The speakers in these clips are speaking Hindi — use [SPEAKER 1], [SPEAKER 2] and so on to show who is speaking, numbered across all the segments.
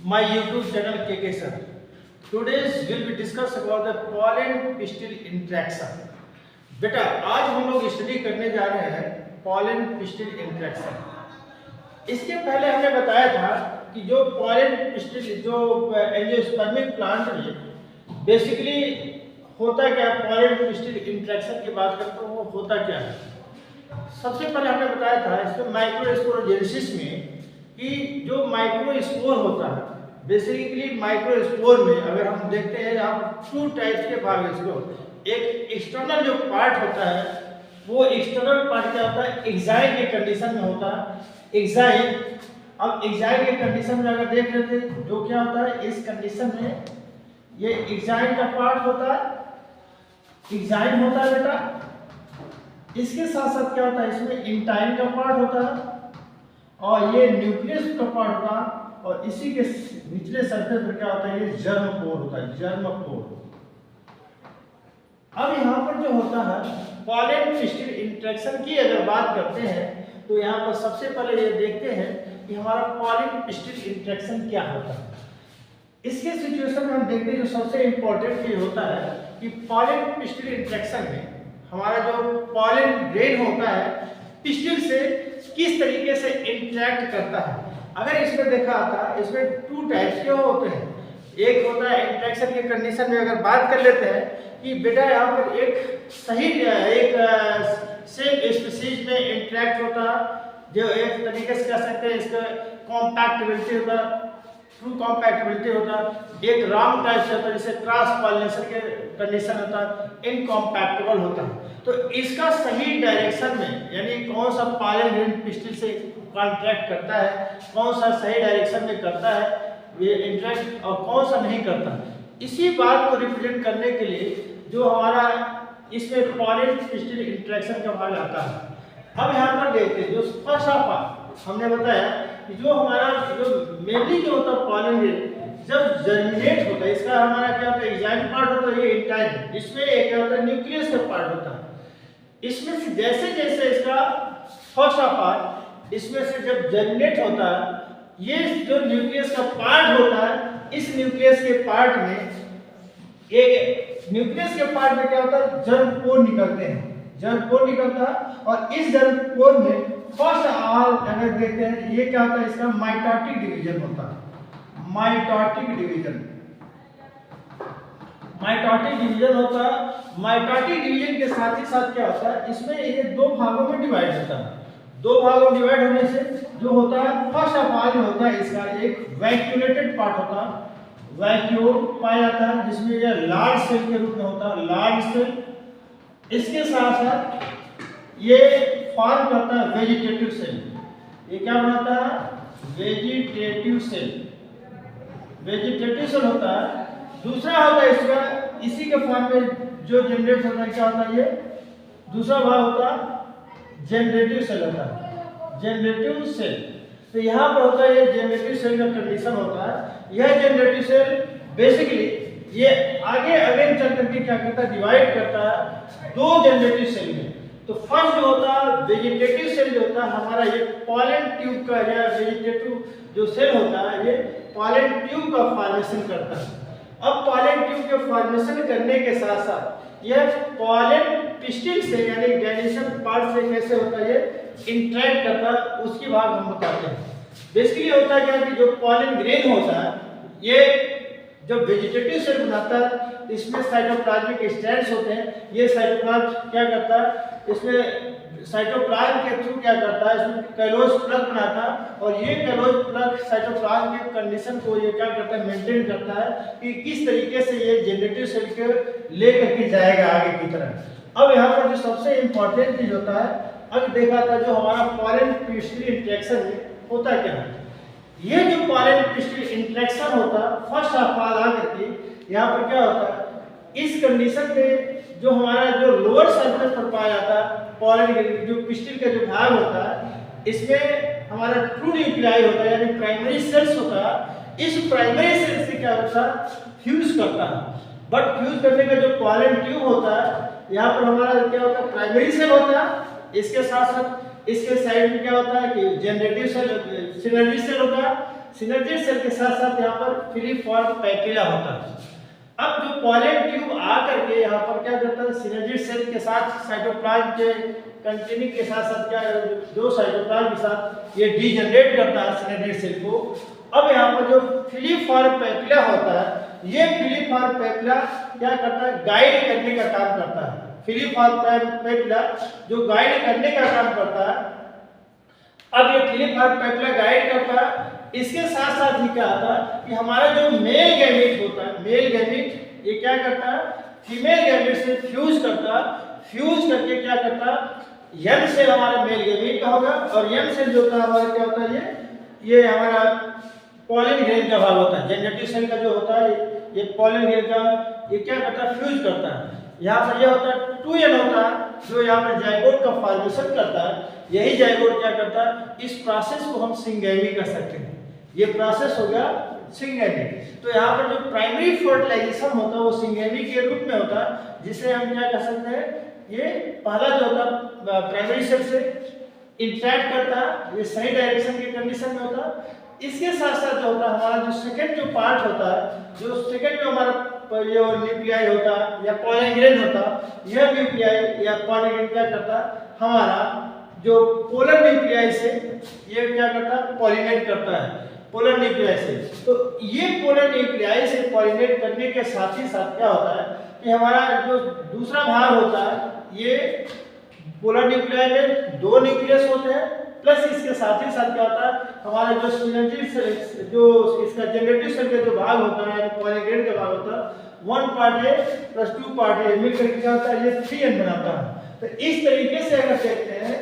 [SPEAKER 1] my YouTube channel KK Sir. Today's will be discuss about the pollen pistil interaction. बेटा आज हम लोग स्टडी करने जा रहे हैं pollen pistil interaction. इसके पहले हमने बताया था कि जो pollen pistil जो एंजियोस्पर्मिक प्लांट में बेसिकली होता क्या, pollen pistil interaction की बात करते हैं वो होता क्या है। सबसे पहले हमने बताया था इसमें माइक्रोस्पोरोजेनेसिस में कि जो माइक्रोस्पोर होता है, बेसिकली माइक्रोस्पोर में अगर हम देखते हैं आप टू टाइप्स के भाग इसको, एक एक्सटर्नल जो पार्ट होता है वो एक्सटर्नल पार्ट क्या होता है, एक्साइल के कंडीशन में होता है। एक्साइल, अब एक्साइल के कंडीशन में अगर देख लेते हैं जो क्या होता है, इस कंडीशन में ये एक्साइल का पार्ट होता है, एक्साइल होता है बेटा। इसके साथ साथ क्या होता है, इसमें इंटाइन का पार्ट होता है और ये न्यूक्लियस का पार्ट होता है और इसी के निचले सरफेस पर क्या होता है, ये जर्म पोर होता है, जर्म पोर। अब यहाँ पर जो होता है पॉलन पिस्टिल इंटरेक्शन की अगर बात करते हैं तो यहाँ पर सबसे पहले ये देखते हैं कि हमारा पॉलन पिस्टिल इंटरेक्शन क्या होता है। इसके सिचुएशन में हम देखते हैं जो सबसे इंपॉर्टेंट चीज होता है कि पॉलन पिस्टिल इंटरेक्शन में हमारा जो पॉलन ग्रेन होता है पिस्टिल से किस तरीके से इंटरेक्ट करता है। अगर इसमें देखा था इसमें टू टाइप्स के होते हैं। एक होता है इंटरेक्शन के कंडीशन में अगर बात कर लेते हैं कि बेटा यहाँ पर एक सही एक सेम स्पीशीज में इंटरेक्ट होता है जो एक तरीके से कह सकते हैं इसका कॉम्पैक्टिबिलिटी होता है, ट्रू कॉम्पैक्टिबिलिटी होता है। एक रॉन्ग टाइप से होता है जिसे क्रॉस पॉलिनेशन के कंडीशन होता है, इनकॉम्पैक्टेबल होता है। तो इसका सही डायरेक्शन में यानी कौन सा पॉलन ग्रेन पिस्टिल से कॉन्ट्रैक्ट करता है, कौन सा सही डायरेक्शन में करता है ये इंटरेक्ट और कौन सा नहीं करता, इसी बात को रिप्रेजेंट करने के लिए जो हमारा इसमें पॉलन पिस्टिल इंटरेक्शन का भाग आता है। अब यहाँ पर देखते हैं जो फर्स्ट ऑफ हमने बताया कि जो हमारा जो मेनली जो होता है पॉलन ग्रेन जब जर्मिनेट होता है, इसका हमारा क्या होता है, एक्साइल पार्ट होता है, ये इंटाइन, इसमें एक क्या होता है न्यूक्लियस का पार्ट होता है। इसमें से जैसे जैसे इसका फर्स्ट पार्ट इसमें से जब जर्मिनेट होता है, ये जो न्यूक्लियस का पार्ट होता है, इस न्यूक्लियस के पार्ट में एक न्यूक्लियस के पार्ट में क्या होता है, जर्म पोर निकलते हैं, जर्म पोर निकलता है और इस जर्म पोर में फर्स्ट ऑल अगर देखते हैं ये क्या होता है, इसका माइटोटिक डिवीजन होता है। माइटोटिक डिवीजन, माइटोटिक डिवीजन होता है। माइटोटिक डिवीजन के साथ ही साथ क्या होता है, इसमें ये दो भागों में डिवाइड होता है। दो भागों में डिवाइड होने से जो होता है फर्स्ट ऑफ ऑल होता है इसका एक वैक्यूलेटेड पार्ट होता है, वैक्यूल पाया जाता है जिसमें ये लार्ज सेल के रूप में होता है, लार्ज सेल। इसके साथ साथ ये फॉर्म करता है वेजिटेटिव सेल। ये क्या बनाता है, वेजिटेटिव सेल, वेजिटेटिव सेल होता है। दूसरा होता है इसका इसी के फॉर्म में जो जनरेट होता है क्या होता है, ये दूसरा भाग होता है जनरेटिव सेल होता है, जनरेटिव सेल। तो यहाँ पर होता है ये जनरेटिव सेल का कंडीशन होता है। यह जनरेटिव सेल बेसिकली ये आगे अगेन चल करके क्या करता है, डिवाइड करता है दो जनरेटिव सेल में। तो फर्स्ट जो होता है वेजिटेटिव सेल जो होता है हमारा ये पॉलन ट्यूब का या वेजिटेटिव जो सेल होता है ये पॉलन ट्यूब का फॉर्मेशन करता है। अब पॉलन ट्यूब के फॉर्मेशन करने के साथ साथ यह पॉलन पिस्टिल से यानी ग्रेनेशन पार्ट से कैसे होता है ये इंटरेक्ट करता है, उसकी भाग हम बताते हैं। बेसिकली होता है क्या कि जो पॉलन ग्रेन होता है ये जब वेजिटेटिव सेल बनाता है इसमें साइटोप्लाज्मिक स्ट्रैंड्स होते हैं। ये साइटोप्लाज्म क्या करता है, इसमें साइटोप्लाज्म के थ्रू क्या करता है, इसमें कैलोज प्लग बनाता है और ये कैलोज प्लग साइटोप्लाज्म के कंडीशन को ये क्या करता है, मेंटेन करता है कि किस तरीके से ये जनरेटिव सेल के लेकर के जाएगा आगे की तरफ। अब यहाँ पर जो सबसे इंपॉर्टेंट चीज होता है, अब देखा था जो हमारा पॉलन पिस्टिल इंटरेक्शन में होता क्या है, ये जो पॉलन पिस्टिल इंटरेक्शन होता है फर्स्ट ऑफ ऑल आकर के यहाँ पर क्या होता है, इस कंडीशन में जो हमारा जो लोअर सरफेस पर पाया जाता है पॉलन जो पिस्टिल का जो भाग होता है इसमें हमारा ट्रू न्यूक्लियाई होता है यानी प्राइमरी सेल्स होता है। इस प्राइमरी सेल से क्या होता है, फ्यूज करता है। बट फ्यूज करने का जो पॉलन ट्यूब होता है यहाँ पर हमारा क्या होता है, प्राइमरी सेल होता है। इसके साथ साथ इसके साइड में क्या होता है कि जनरेटिव सेल सिनर्जी सेल होता है सिनर्जिड सेल के साथ साथ यहाँ पर फिलीफॉर्म पैपिला होता है। अब जो पॉलन ट्यूब आ करके यहाँ पर क्या करता है, सिनर्जिड सेल के साथ साइटोप्लाज्म के कंटेनिंग के साथ साथ क्या दो साइटोप्लाज्म के साथ ये डीजनरेट करता है सिनर्जिड सेल को। अब यहाँ पर जो फिलीफॉर्म पैपिला होता है, ये फिलीफॉर्म पैपिला क्या करता है, गाइड करने का काम करता है। फिलीफॉर्म पैपिला जो गाइड करने का काम करता है। अब ये फिलीफॉर्म पैपिला गाइड करता है, इसके साथ साथ ही क्या होता है कि हमारा जो मेल गैमेट होता है, मेल गैमेट ये क्या करता है, फीमेल गैमेट से फ्यूज करता है। फ्यूज करके क्या करता है, यंग सेल हमारा मेल गैमेट का होगा और यंग सेल जो होता है हमारा क्या होता है, ये हमारा पॉलन ग्रेन का भाग होता है। जेनेटिव सेल का जो होता है ये पॉलन ग्रेन का ये क्या करता है, फ्यूज करता है। यहाँ पर यह होता है 2n होता है जो यहाँ पर जाइगोट का फॉर्मेशन करता है। यही जाइगोट क्या करता है, इस प्रोसेस को हम सिंगैमी कर सकते हैं। ये प्रोसेस हो गया सिंगैमी। तो यहाँ पर जो प्राइमरी फर्टिलाइजेशन होता है वो सिंगैमी के रूप में होता है, जिसे हम क्या कर सकते हैं, ये पहला जो होता है प्राइमरी सेल से इंटरैक्ट करता है, ये सही डायरेक्शन के कंडीशन में होता है। इसके साथ साथ जो होता है हमारा जो सेकंड जो पार्ट होता है, जो सेकंड में हमारा ये न्यूक्लियाई होता है या पॉलन ग्रेन होता है, यह न्यूक्लियाई या पॉलन ग्रेन क्या करता है, हमारा जो पोलर न्यूक्लियाई से ये क्या करता है, पॉलिनेट करता है पोलर न्यूक्लियाई से। तो ये पोलर न्यूक्लियाई से पॉलिनेट करने के साथ ही साथ क्या होता है कि हमारा जो दूसरा भाग होता है, ये पोलर न्यूक्लियाई में 2 न्यूक्लियस होते हैं, प्लस इसके साथ ही साथ क्या होता है, हमारा जो सिनर्जिड सेल जो इसका जेनेटिव सेल का जो भाग होता है, पॉलन ग्रेन का भाग होता है, 1 part A plus 2 part A मिलकर क्या होता है, ये 3n बनाता है। तो इस तरीके से अगर देखते हैं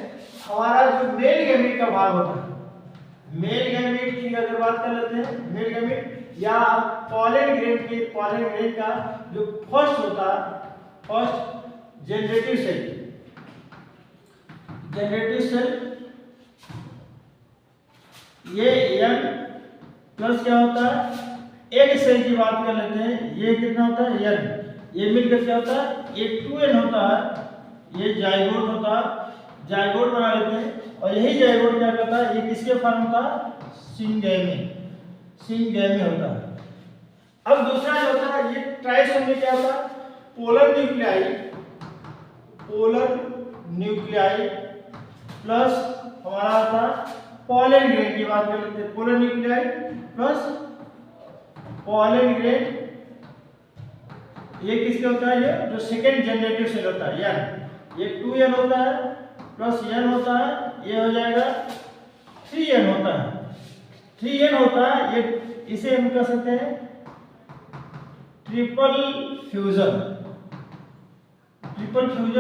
[SPEAKER 1] हमारा जो मेल गैमेट का भाग होता है, मेल गैमेट की अगर बात कर लेते हैं, मेल गैमेट या पॉलन ग्रेन का जो फर्स्ट होता है, फर्स्ट जेनेटिव सेल ये n प्लस क्या होता है, एग सेल की बात कर लेते हैं, ये कितना होता है n, ये मिलकर क्या होता है, ये 2n होता है, ये जाइगोट होता है, जाइगोट बना लेते हैं। और यही जाइगोट क्या करता है, ये किसके फॉर्म होता है, सिंगैमी होता है। अब दूसरा जो होता है ये ट्राइसोमी क्या होता है, पोलर न्यूक्लियाई प्लस हमारा होता है पॉलन ग्रेन की बात कर लेते हैं, polar nuclei plus pollen grain, ये किसके होता है, ये जो सेकंड जनरेटिव सेल होता है n, ये 2n होता है प्लस n होता है, ये हो जाएगा 3n होता है, 3n होता है। ये इसे हम कह सकते हैं ट्रिपल फ्यूजन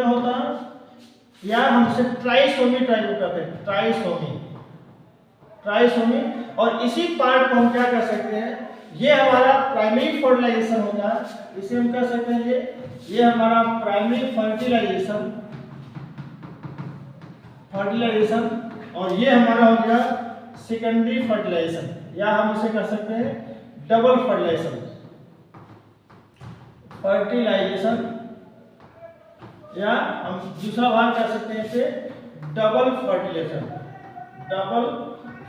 [SPEAKER 1] होता है, या हम इसे ट्राइसोमी टाइप कहते हैं, ट्राइसोमी। और इसी पार्ट को हम क्या कर सकते हैं, ये हमारा प्राइमरी फर्टिलाइजेशन होता है, इसे हम कह सकते हैं ये हमारा प्राइमरी फर्टिलाइजेशन, और ये हमारा हो गया सेकेंडरी फर्टिलाइजेशन, या हम इसे कह सकते हैं डबल फर्टिलाइजेशन, या हम दूसरा भाग कर सकते हैं इसे डबल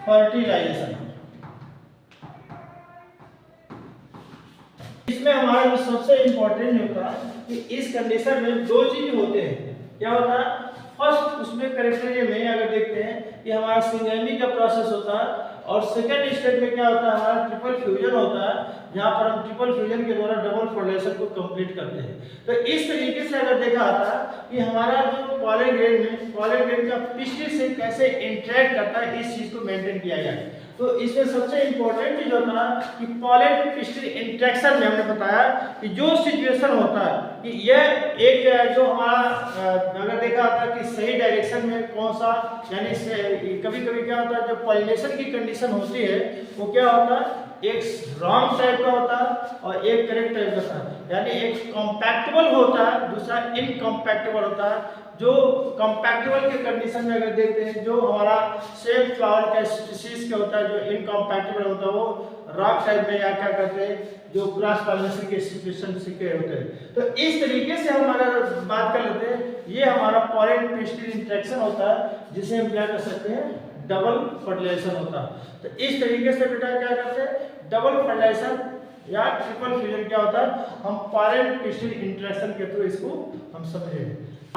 [SPEAKER 1] फर्टिलाइजेशन। इसमें हमारा जो सबसे इंपॉर्टेंट होता है कि इस कंडीशन में 2 चीज होते हैं। क्या होता है, फर्स्ट उसमें करेक्टरिया में अगर देखते हैं कि हमारा सिंगैमी का प्रोसेस होता है, और सेकंड स्टेप में क्या होता है, हमारा ट्रिपल फ्यूजन होता है, जहां पर हम ट्रिपल फ्यूजन के द्वारा डबल फर्टिलाइजेशन को कंप्लीट करते हैं। तो इस तरीके से अगर देखा जाता है कि हमारा जो पॉलन ग्रेन का पिस्टिल से कैसे इंटरेक्ट करता है, इस चीज को मेंटेन किया जाए। तो इसमें सबसे इंपॉर्टेंट चीज होता है कि पॉलन पिस्टिल इंटरेक्शन में हमने बताया कि जो सिचुएशन होता है कि यह एक जो हमारा अगर देखा जाता है कि सही डायरेक्शन में कौन सा, यानी कभी कभी क्या होता है जब पॉलिनेशन की कंडीशन होती है वो क्या होता है, एक रॉन्ग टाइप का होता है और एक करेक्ट टाइप का होता है, यानी एक कॉम्पैक्टेबल होता है, दूसरा इनकॉम्पैक्टेबल होता है। जो कॉम्पैक्टेबल के कंडीशन में अगर देखते हैं, जो हमारा सेम फ्लावर का स्पीशीज का होता है, जो इनकॉम्पैक्टेबल होता है वो रॉक टाइप में या क्या करते हैं, जो क्रॉस पॉलिनेशन के सिचुएशन के होते हैं। तो इस तरीके से हम अगर बात कर लेते हैं, ये हमारा पॉलन पिस्टिल इंटरेक्शन होता है, जिसे हम क्या कर सकते हैं डबल फर्टिलाइजेशन होता। तो इस तरीके से बेटा क्या करते हैं, डबल फर्टिलाइजेशन या ट्रिपल फ्यूजन क्या होता है, हम पैरेंट पिस्टिल इंटरेक्शन के थ्रू इसको हम समझे।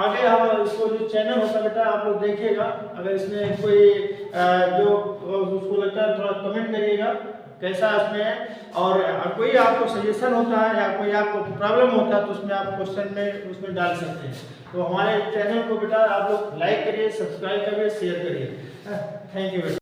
[SPEAKER 1] आगे हम इसको जो चैनल होता है बेटा आप लोग देखिएगा, अगर इसमें कोई जो उसको लगता है थोड़ा कमेंट करिएगा कैसा इसमें है, और कोई आपको सजेशन होता है या कोई आपको प्रॉब्लम होता है तो उसमें आप क्वेश्चन में उसमें डाल सकते हैं। तो हमारे चैनल को बेटा आप लोग लाइक करिए, सब्सक्राइब करिए, शेयर करिए। थैंक यू बेटा।